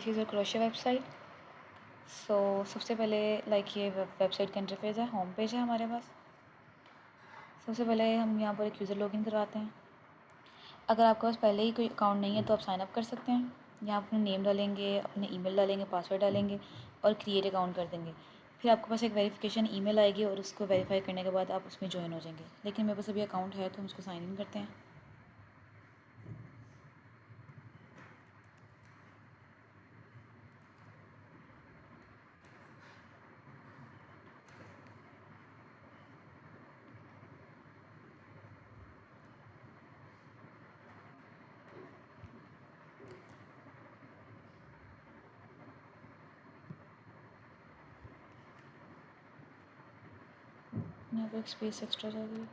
This is a crochet website. सबसे पहले ये वेबसाइट का इंटरफेस है, होम पेज है हमारे पास। सबसे पहले हम यहाँ पर एक यूज़र लॉगिन करवाते हैं। अगर आपके पास पहले ही कोई अकाउंट नहीं है तो आप साइन अप कर सकते हैं। यहाँ अपना नेम डालेंगे, अपने ईमेल डालेंगे, पासवर्ड डालेंगे और क्रिएट अकाउंट कर देंगे। फिर आपके पास एक वेरिफिकेशन ईमेल आएगी और उसको वेरीफाई करने के बाद आप उसमें ज्वाइन हो जाएंगे। लेकिन मेरे पास अभी अकाउंट है तो हम उसको साइन इन करते हैं। यहाँ पर एक स्पेस एक्स्ट्रा जाएगी।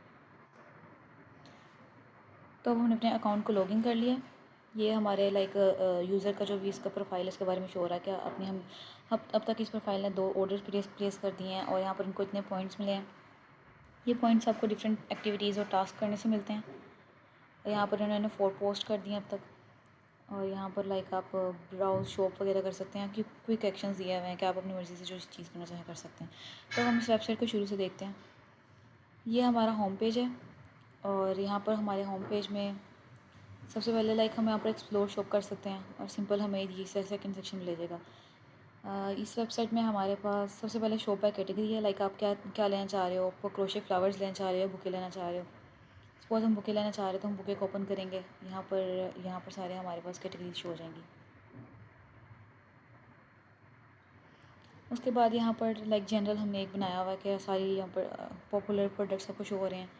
तो अब हमने अपने अकाउंट को लॉगिन कर लिया। ये हमारे यूज़र का जो भी इसका प्रोफाइल है इसके बारे में शो हो रहा है क्या अपने हम अब तक इस प्रोफाइल ने 2 ऑर्डर प्लेस कर दिए हैं और यहाँ पर इनको इतने पॉइंट्स मिले हैं। ये पॉइंट्स आपको डिफरेंट एक्टिविटीज़ और टास्क करने से मिलते हैं। और यहाँ पर इन्होंने 4 पोस्ट कर दिए अब तक। और यहाँ पर आप ब्राउज शॉप वगैरह कर सकते हैं कि क्विक एक्शंस दिए हुए हैं कि आप अपनी मर्ज़ी से जो चीज़ करना चाहें कर सकते हैं। तो हम इस वेबसाइट को शुरू से देखते हैं। ये हमारा होम पेज है और यहाँ पर हमारे होम पेज में सबसे पहले हम यहाँ पर एक्सप्लोर शॉप कर सकते हैं और सिंपल हमें ये सेकंड सेक्शन में ले जाएगा। इस वेबसाइट में हमारे पास सबसे पहले शॉप बाय कैटेगरी है। आप क्या क्या लेना चाह रहे हो, आप क्रोशे फ्लावर्स लेना चाह रहे हो, बुके लेना चाह रहे हो। सपोज हम बुके लेना चाह रहे हो तो हम बुके को ओपन करेंगे। यहाँ पर सारे हमारे पास कैटेगरी शो हो जाएंगी। उसके बाद यहाँ पर जनरल हमने एक बनाया हुआ है कि सारी यहाँ पर पॉपुलर प्रोडक्ट्स आपको शो हो रहे हैं।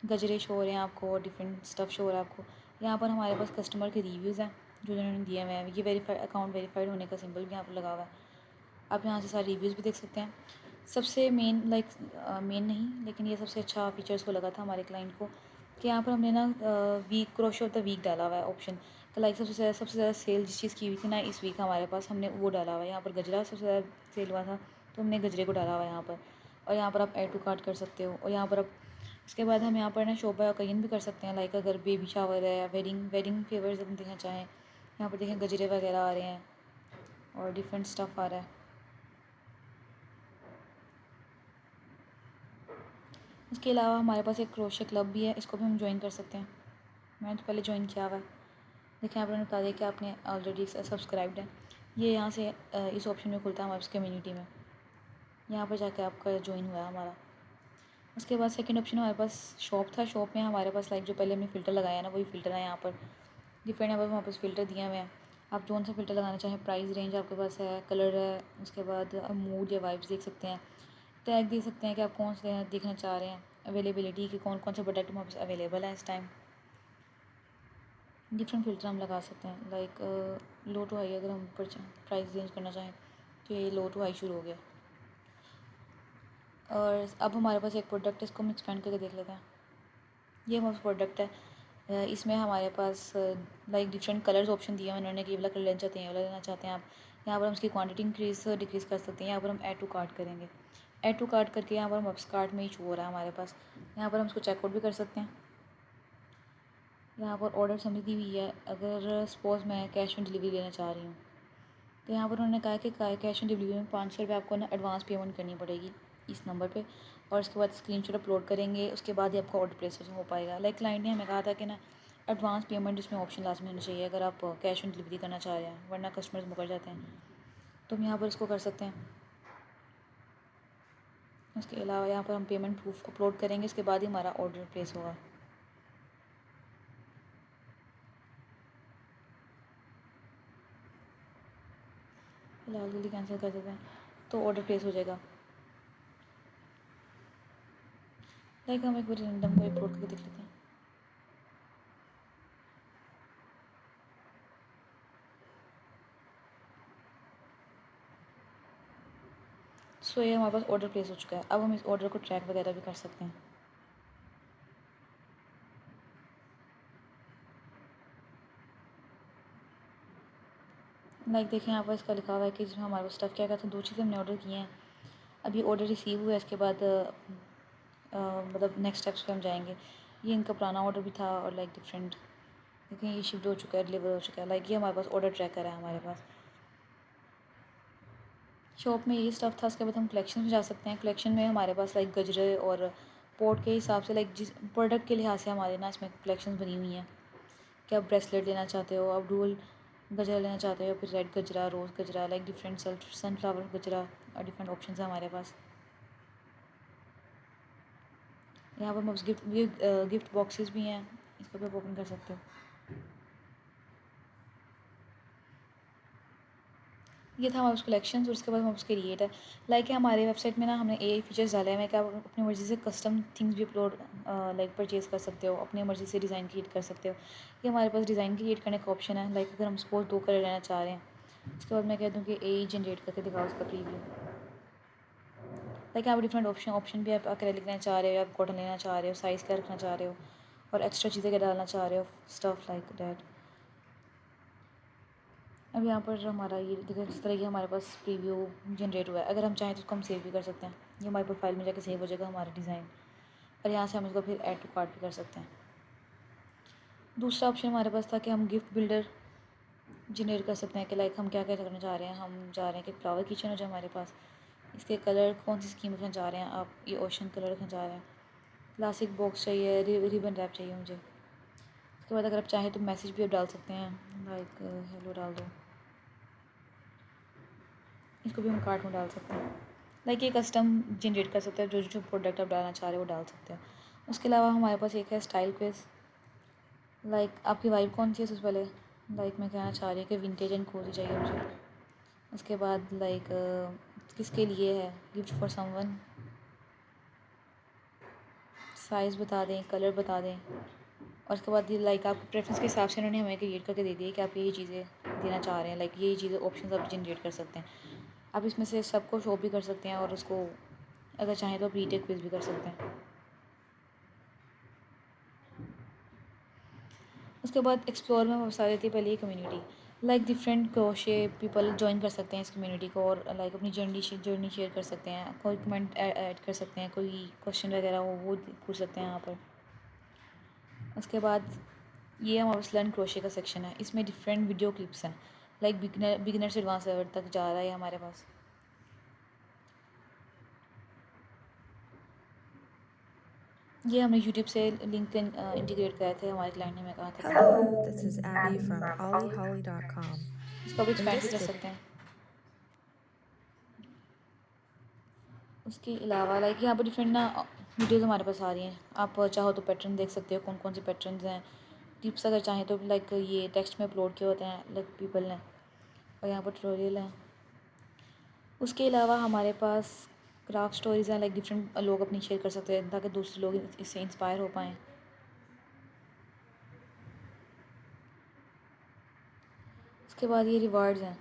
गजरे शो हो रहे हैं आपको, डिफरेंट स्टफ़ शो हो रहा है आपको। यहाँ पर हमारे पास कस्टमर के रिव्यूज़ हैं जो जिन्होंने दिए हुए हैं। ये अकाउंट वेरीफाइड होने का सिंबल भी यहाँ पर लगा हुआ है। आप यहाँ से सारे रिव्यूज़ भी देख सकते हैं। सबसे मेन मेन नहीं लेकिन ये सबसे अच्छा फीचर्स को लगा था हमारे क्लाइंट को कि यहाँ पर हमने ना week crochet of the week डाला हुआ है ऑप्शन। तो सबसे ज़्यादा सेल जिस चीज़ की हुई थी ना इस वीक हमारे पास, हमने वो डाला हुआ है। यहाँ पर गजरा सबसे ज़्यादा सेल हुआ था तो हमने गजरे को डाला हुआ है यहाँ पर। और यहाँ पर आप ऐड टू कार्ट कर सकते हो। और यहाँ पर आप इसके बाद हम यहाँ पर ना शॉप बाय ओकेजन भी कर सकते हैं। अगर बेबी शावर है या वेडिंग फेवर्स हम देखना चाहें, यहाँ पर देखें गजरे वगैरह आ रहे हैं और डिफरेंट स्टफ़ आ रहा है। इसके अलावा हमारे पास एक क्रोशे क्लब भी है, इसको भी हम ज्वाइन कर सकते हैं। मैंने तो पहले ज्वाइन किया हुआ है। देखिए यहाँ पर बता दें कि आपने ऑलरेडी सब्सक्राइब्ड है। ये यहाँ से इस ऑप्शन में खुलता है हमारे कम्युनिटी में। यहाँ पर जाके आपका ज्वाइन हुआ है हमारा। उसके बाद सेकंड ऑप्शन हमारे पास शॉप था। शॉप में हमारे पास जो पहले हमने फ़िल्टर लगाया है ना वही फ़िल्टर है। यहाँ पर डिफरेंट यहाँ पर हमारे पास फ़िल्टर दिए हुए हैं। आप कौन सा फ़िल्टर लगाना चाहें, प्राइस रेंज आपके पास है, कलर है, उसके बाद मूड या वाइब्स देख सकते हैं, टैग दे सकते हैं कि आप कौन से देखना चाह रहे हैं, अवेलेबिलिटी कि कौन कौन से प्रोडक्ट हमारे पास अवेलेबल है इस टाइम। डिफरेंट फ़िल्टर हम लगा सकते हैं लो टू हाई। अगर हम प्राइस रेंज करना चाहें तो ये लो टू हाई शुरू हो गया। और अब हमारे पास एक प्रोडक्ट है, इसको हम एक्सपेंड करके देख लेते हैं। ये हमारे पास प्रोडक्ट है। इसमें हमारे पास डिफरेंट कलर्स ऑप्शन दिए हैं उन्होंने कि ये वाला कलर लेना चाहते हैं, ये वाला लेना चाहते हैं आप। यहाँ पर हम उसकी क्वांटिटी इंक्रीज़ डिक्रीज़ कर सकते हैं। यहाँ पर हम ऐड टू कार्ट करेंगे। ऐड टू कार्ट करके यहाँ पर हम अप्स कार्ट में ही शो हो रहा है हमारे पास। यहाँ पर हम उसको चेकआउट भी कर सकते हैं। यहाँ पर ऑर्डर समरी दी हुई है। अगर सपोज़ मैं कैश ऑन डिलीवरी लेना चाह रही हूँ तो यहाँ पर उन्होंने कहा कि कैश ऑन डिलीवरी में 500 रुपये आपको ना एडवांस पेमेंट करनी पड़ेगी इस नंबर पे। और उसके बाद स्क्रीनशॉट अपलोड करेंगे, उसके बाद ही आपका ऑर्डर प्लेस हो पाएगा। क्लाइंट ने हमें कहा था कि ना एडवांस पेमेंट इसमें ऑप्शन लाजमी होना चाहिए अगर आप कैश ऑन डिलीवरी करना चाह रहे हैं, वरना कस्टमर्स मुकर जाते हैं। तो हम यहाँ पर इसको कर सकते हैं। उसके अलावा यहाँ पर हम पेमेंट प्रूफ अपलोड करेंगे, उसके बाद ही हमारा ऑर्डर प्लेस होगा। फिलहाल जल्दी कैंसिल कर देते हैं तो ऑर्डर प्लेस हो जाएगा। हम एक बार रैंडम को अपलोड करके देख लेते हैं। ये हमारे पास ऑर्डर प्लेस हो चुका है। अब हम इस ऑर्डर को ट्रैक वगैरह भी कर सकते हैं। देखें यहाँ पर इसका लिखा हुआ है कि इसमें हमारे पास स्टफ़ क्या था। 2 चीज़ें हमने ऑर्डर किए हैं। अभी ऑर्डर रिसीव हुआ है, इसके बाद नेक्स्ट स्टेप्स पे हम जाएंगे। ये इनका पुराना ऑर्डर भी था और डिफरेंट। देखें ये शिफ्ट हो चुका है, डिलीवर हो चुका है। ये हमारे पास ऑर्डर ट्रैकर है हमारे पास। शॉप में यही स्टफ़ था। उसके बाद हम कलेक्शन में जा सकते हैं। कलेक्शन में हमारे पास लाइक गजरे और पोर्ट के हिसाब से लाइक जिस प्रोडक्ट के लिहाज से हमारे ना इसमें कलेक्शन बनी हुई हैं कि आप ब्रेसलेट लेना चाहते हो, आप डुअल गजरा लेना चाहते हो, फिर रेड गजरा, रोज़ गजरा, लाइक डिफरेंट सनफ्लावर गजरा और डिफरेंट ऑप्शन है हमारे पास। यहाँ पर बस गिफ्ट बॉक्सेस भी हैं, इसको भी आप ओपन कर सकते हो। ये था हमारे कलेक्शन। और उसके बाद हम उसके रेट है लाइक हमारे वेबसाइट में ना हमने ए फीचर्स डाले हैं कि आप अपनी मर्ज़ी से कस्टम थिंग्स भी अपलोड लाइक परचेज़ कर सकते हो, अपनी मर्ज़ी से डिज़ाइन क्रिएट कर सकते हो। ये हमारे पास डिज़ाइन क्रिएट करने का ऑप्शन है। लाइक अगर हम सपोज 2 कलर लेना चाह रहे हैं, उसके बाद मैं कह दूँ कि ए जनरेट करके दिखाओ उसका प्रीव्यू। लाइक आप डिफरेंट ऑप्शन भी आप एक्रेलिक लेना चाह रहे हो, आप कॉटन लेना चाह रहे हो, साइज़ क्या रखना चाह रहे हो और एक्स्ट्रा चीज़ें क्या डालना चाह रहे हो, स्टफ़ लाइक दैट। अब यहाँ पर हमारा ये देखो इस तरह की हमारे पास प्रीव्यू जनरेट हुआ है। अगर हम चाहें तो उसको हम सेव भी कर सकते हैं। ये हमारे प्रोफाइल में जाकर सेव हो जाएगा हमारा डिज़ाइन और यहाँ से हम इसको फिर ऐड टू कार्ट भी कर सकते हैं। दूसरा ऑप्शन हमारे पास था कि हम गिफ्ट बिल्डर जनरेट कर सकते हैं कि लाइक हम क्या क्या करना चाह रहे हैं। हम चाह रहे हैं कि फ्लावर किचन हो जाए हमारे पास, इसके कलर कौन सी स्कीम रखना चाह रहे हैं आप, ये ओशन कलर रखना चाह रहे हैं, क्लासिक बॉक्स चाहिए, रिबन रैप चाहिए मुझे। उसके बाद अगर आप चाहें तो मैसेज भी आप डाल सकते हैं, लाइक हेलो डाल दो, इसको भी हम कार्ट में डाल सकते हैं। लाइक ये कस्टम जनरेट कर सकते हैं, जो जो प्रोडक्ट आप डालना चाह रहे हो वो डाल सकते हैं। उसके अलावा हमारे पास एक है स्टाइल क्विज। लाइक आपकी वाइब कौन सी है सबसे पहले, लाइक मैं कहना चाह रही हूँ कि विंटेज एंड कोजी चाहिए मुझे। उसके बाद लाइक किसके लिए है, गिफ्ट फॉर समवन, साइज़ बता दें, कलर बता दें। और उसके बाद ये लाइक आपके प्रेफरेंस के हिसाब से उन्होंने हमें क्रिएट करके दे दिया कि आप ये चीज़ें देना चाह रहे हैं। लाइक ये चीज़ें ऑप्शन आप जनरेट कर सकते हैं। आप इसमें से सबको शो भी कर सकते हैं और उसको अगर चाहें तो आप रीटेक क्विज भी कर सकते हैं। उसके बाद एक्सप्लोर में बता देती है पहले ये community. Like different crochet people join कर सकते हैं इस कम्युनिटी को और लाइक अपनी जर्नी शेयर कर सकते हैं, कोई कमेंट ऐड कर सकते हैं, कोई क्वेश्चन वगैरह हो वो पूछ सकते हैं यहाँ पर। उसके बाद ये हमारे पास लर्न क्रोशे का सेक्शन है, इसमें डिफरेंट वीडियो क्लिप्स हैं। लाइक बिगिनर से एडवांस लेवल तक जा रहा है हमारे पास। ये हमने यूट्यूब से लिंक इंटीग्रेट कराए थे, हमारे क्लाइंट ने हमें कहा था। Hello, this is Abby from OllyHolly.com. इसको भी In एक्सपेंड भी this कर video, सकते हैं। उसके अलावा लाइक यहाँ पर डिफरेंट ना वीडियोज़ हमारे पास आ रही हैं। आप चाहो तो पैटर्न देख सकते हो, कौन कौन से पैटर्न्स हैं। टिप्स अगर चाहें तो लाइक ये टेक्स्ट में अपलोड किए होते हैं लाइक पीपल ने, और यहाँ पर ट्यूटोरियल है। उसके अलावा हमारे पास क्राफ्ट स्टोरीज़ हैं, लाइक डिफरेंट लोग अपनी शेयर कर सकते हैं ताकि दूसरे लोग इससे इंस्पायर हो पाएँ। उसके बाद ये रिवार्ड्स हैं,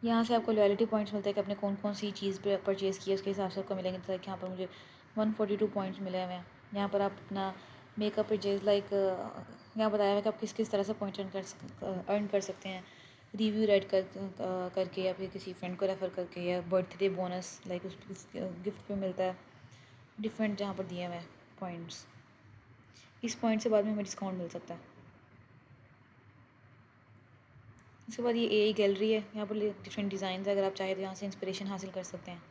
यहाँ से आपको लॉयल्टी पॉइंट्स मिलते हैं कि आपने कौन कौन सी चीज़ पे परचेज़ की है, उसके हिसाब से आपको मिलेंगे। तो यहाँ पर मुझे 142 पॉइंट्स मिले हुए हैं। यहाँ पर आप अपना मेकअप परचेज़ लाइक यहाँ बताया हुआ है कि आप किस किस तरह से पॉइंट अर्न कर सकते हैं। रिव्यू राइट करके या फिर किसी फ्रेंड को रेफ़र करके, या बर्थडे बोनस लाइक उस गिफ्ट पे मिलता है। डिफरेंट यहाँ पर दिए हुए हैं पॉइंट्स। इस पॉइंट से बाद में हमें डिस्काउंट मिल सकता है। इसके बाद ये ए गैलरी है, यहाँ पर डिफरेंट डिज़ाइन है। अगर आप चाहें तो यहाँ से इंस्पिरेशन हासिल कर सकते हैं।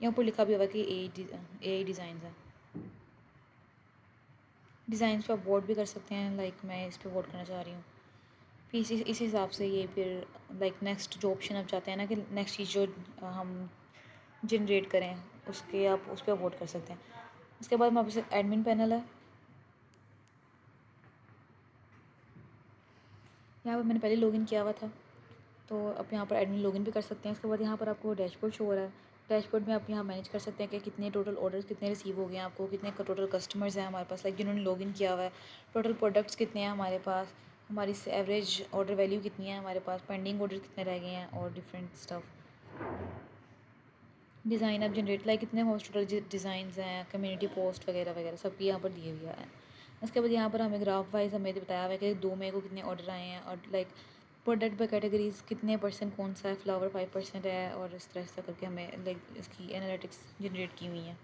यहाँ पर लिखा भी होगा कि ए डिज़ाइन है। डिज़ाइन पे आप वोट भी कर सकते हैं, लाइक मैं इस पर वोट करना चाह रही हूँ। फिर इस हिसाब से ये फिर लाइक नेक्स्ट जो ऑप्शन आप चाहते हैं ना कि नेक्स्ट चीज़ जो हम जनरेट करें उसके आप उस पर वोट कर सकते हैं। उसके बाद हमारे पास एडमिन पैनल है। यहाँ पर मैंने पहले लॉगिन किया हुआ था, तो आप यहाँ पर एडमिन लॉगिन भी कर सकते हैं। उसके बाद यहाँ पर आपको डैशबोर्ड शो हो रहा है। डैशबोर्ड में आप यहाँ मैनेज कर सकते हैं कि कितने टोटल ऑर्डर्स कितने रिसीव हो गए हैं आपको, कितने टोटल कस्टमर्स हैं हमारे पास लाइक जिन्होंने लॉगिन किया हुआ है, टोटल प्रोडक्ट्स कितने हैं हमारे पास, हमारी एवरेज ऑर्डर वैल्यू कितनी है हमारे पास, पेंडिंग ऑर्डर कितने रह गए हैं और डिफरेंट स्टफ। डिज़ाइन आप जनरेट लाइक कितने टोटल डिज़ाइंस हैं, कम्युनिटी पोस्ट वगैरह वगैरह सब यहाँ पर दिए हुए हैं। उसके बाद यहाँ पर हमें ग्राफ वाइज हमें बताया हुआ है कि 2 मई को कितने ऑर्डर आए हैं और लाइक प्रोडक्ट बाय कैटेगरीज कितने परसेंट कौन सा है, फ्लावर 5% है, और इस तरह से करके हमें लाइक इसकी एनालिटिक्स जनरेट की हुई हैं।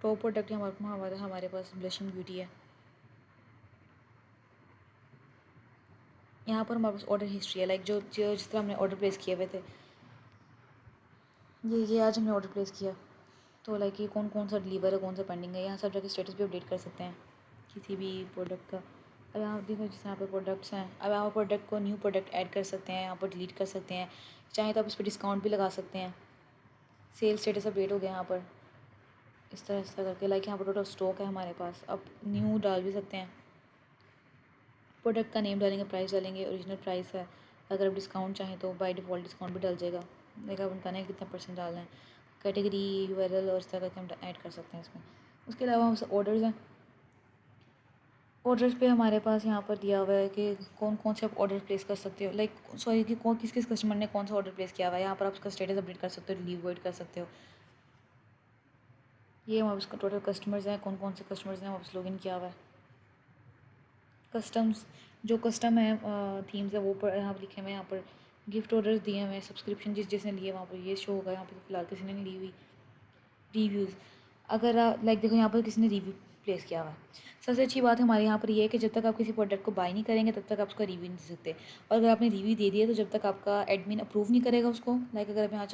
टॉप प्रोडक्ट हमारे पास ब्लशिंग ब्यूटी है। यहाँ पर हमारे पास ऑर्डर हिस्ट्री है, लाइक जो जो जिस तरह हमने ऑर्डर प्लेस किए हुए थे, ये आज हमने ऑर्डर प्लेस किया, तो लाइक ये कौन कौन सा डिलीवर है, कौन सा पेंडिंग है, यहाँ सब जाके स्टेटस भी अपडेट कर सकते हैं किसी भी प्रोडक्ट का। अब यहाँ देखो जिस यहाँ पर प्रोडक्ट्स हैं, अब यहाँ प्रोडक्ट को न्यू प्रोडक्ट ऐड कर सकते हैं, यहाँ पर डिलीट कर सकते हैं, चाहे तो आप इस पर डिस्काउंट भी लगा सकते हैं। सेल स्टेटस अपडेट हो गया यहाँ पर, इस तरह करके, लाइक यहाँ पर टोटल स्टॉक है हमारे पास, अब न्यू डाल भी सकते हैं। प्रोडक्ट का नेम डालेंगे, प्राइस डालेंगे, ओरिजिनल प्राइस है, अगर आप डिस्काउंट चाहें तो बाय डिफ़ॉल्ट डिस्काउंट भी डल जाएगा, देखा आप उनका नहीं कितना % डालना है, कैटेगरी यूआरएल और इस तरह करके हम ऐड कर सकते हैं इसमें। उसके अलावा हम ऑर्डर्स हैं, ऑर्डर्स पे हमारे पास यहाँ पर दिया हुआ है कि कौन कौन से आप ऑर्डर प्लेस कर सकते हो, लाइक सॉरी कि कौन किस किस कस्टमर ने कौन सा ऑर्डर प्लेस किया हुआ है, यहाँ पर आप उसका स्टेटस अपडेट कर सकते हो, डिलीव वेट कर सकते हो। ये हमारे उसका टोटल कस्टमर्स हैं, कौन कौन से कस्टमर्स हैं वापस लॉगिन किया हुआ है। कस्टम्स जो कस्टम है थीम्स है वो पर यहाँ पर लिखे हुए हैं, यहाँ पर गिफ्ट ऑर्डर्स दिए हुए हैं, सब्सक्रिप्शन जिसने लिए वहाँ पर ये शो होगा, यहाँ पर तो फिलहाल किसी ने नहीं ली हुई। रिव्यूज़, अगर लाइक देखो यहाँ पर किसी ने रिव्यू प्लेस किया हुआ है, सबसे अच्छी बात हमारे यहाँ पर ये है कि जब तक आप किसी प्रोडक्ट को बाय नहीं करेंगे तब तक आप उसका रिव्यू नहीं दे सकते, और अगर आपने रिव्यू दे दिया तो जब तक आपका एडमिन अप्रूव नहीं करेगा उसको, लाइक अगर आप यहाँ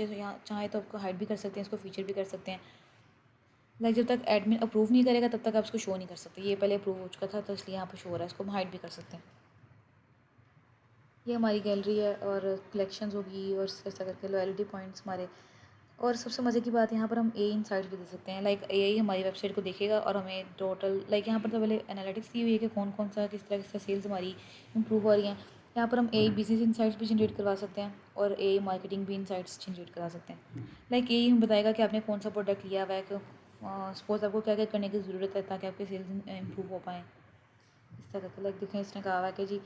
चाहें तो आपको हाइड भी कर सकते हैं, इसको फीचर भी कर सकते हैं, लाइक जब तक एडमिन अप्रूव नहीं करेगा तब तक आप इसको शो नहीं कर सकते। ये पहले अप्रूव हो चुका था तो इसलिए यहाँ पर शो हो रहा है, इसको हम हाइड भी कर सकते हैं। ये हमारी गैलरी है और कलेक्शंस होगी और ऐसा करके लॉयल्टी पॉइंट्स हमारे, और सबसे मज़े की बात यहाँ पर हम ए इनसाइट्स भी दे सकते हैं, लाइक ए हमारी वेबसाइट को देखेगा और हमें टोटल लाइक यहाँ पर तो पहले एनालिटिक्स दी हुई है कि कौन कौन सा किस तरह सेल्स हमारी इंप्रूव हो रही हैं। यहाँ पर हम ए बिजनेस इनसाइट्स भी जनरेट करवा सकते हैं और ए मार्केटिंग भी इनसाइट्स जनरेट करा सकते हैं, लाइक ए हम बताएगा कि आपने कौन सा प्रोडक्ट लिया हुआ है, कि सपोज आपको क्या क्या करने की ज़रूरत है ताकि आपके सेल्स इंप्रूव हो पाएँ, इस तरह करके। लाइक देखें इसने कहा हुआ है कि जी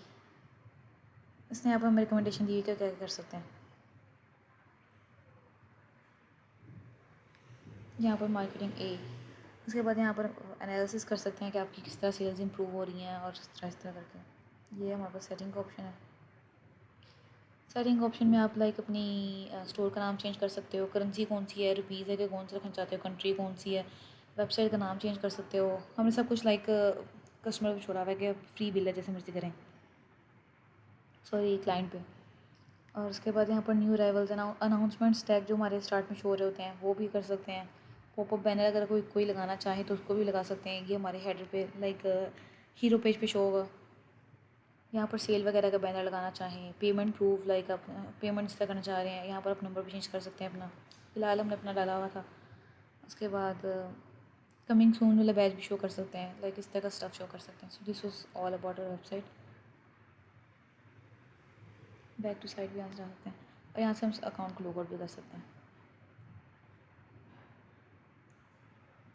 इसने यहाँ पर हमें रिकमेंडेशन दी है कि क्या कर सकते हैं। यहाँ पर मार्केटिंग ए, उसके बाद यहाँ पर एनालिसिस कर सकते हैं कि आपकी किस तरह सेल्स इंप्रूव हो रही हैं और इस तरह करके। ये हमारे पास सेटिंग का ऑप्शन है, सेटिंग ऑप्शन में आप लाइक अपनी स्टोर का नाम चेंज कर सकते हो, करेंसी कौन सी है, रुपीज़ है कि कौन सा रखना चाहते हो, कंट्री कौन सी है, वेबसाइट का नाम चेंज कर सकते हो। हमने सब कुछ लाइक कस्टमर पर छोड़ा हुआ है कि फ्री बिल है, जैसे मर्जी करें, सॉरी क्लाइंट पे। और उसके बाद यहाँ पर न्यू अराइवल्स अनाउंसमेंट्स टैग जो हमारे स्टार्ट में शो हो रहे होते हैं वो भी कर सकते हैं। पॉपअप बैनर अगर कोई लगाना चाहे तो उसको भी लगा सकते हैं, ये हमारे हेडर पे लाइक हीरो पेज पे शो होगा। यहाँ पर सेल वगैरह का बैनर लगाना चाहें, पेमेंट प्रूफ लाइक आप पेमेंट इस तरह करना चाह रहे हैं, यहाँ पर आप नंबर भी चेंज कर सकते हैं अपना, फिलहाल हमने अपना डाला हुआ था। उसके बाद कमिंग सून वाला बैच भी शो कर सकते हैं, लाइक इस तरह का स्टफ शो कर सकते हैं। So this was all about our website. Back to site भी यहाँ से जा सकते हैं और यहाँ से हम अकाउंट को लॉग आउट भी कर सकते हैं।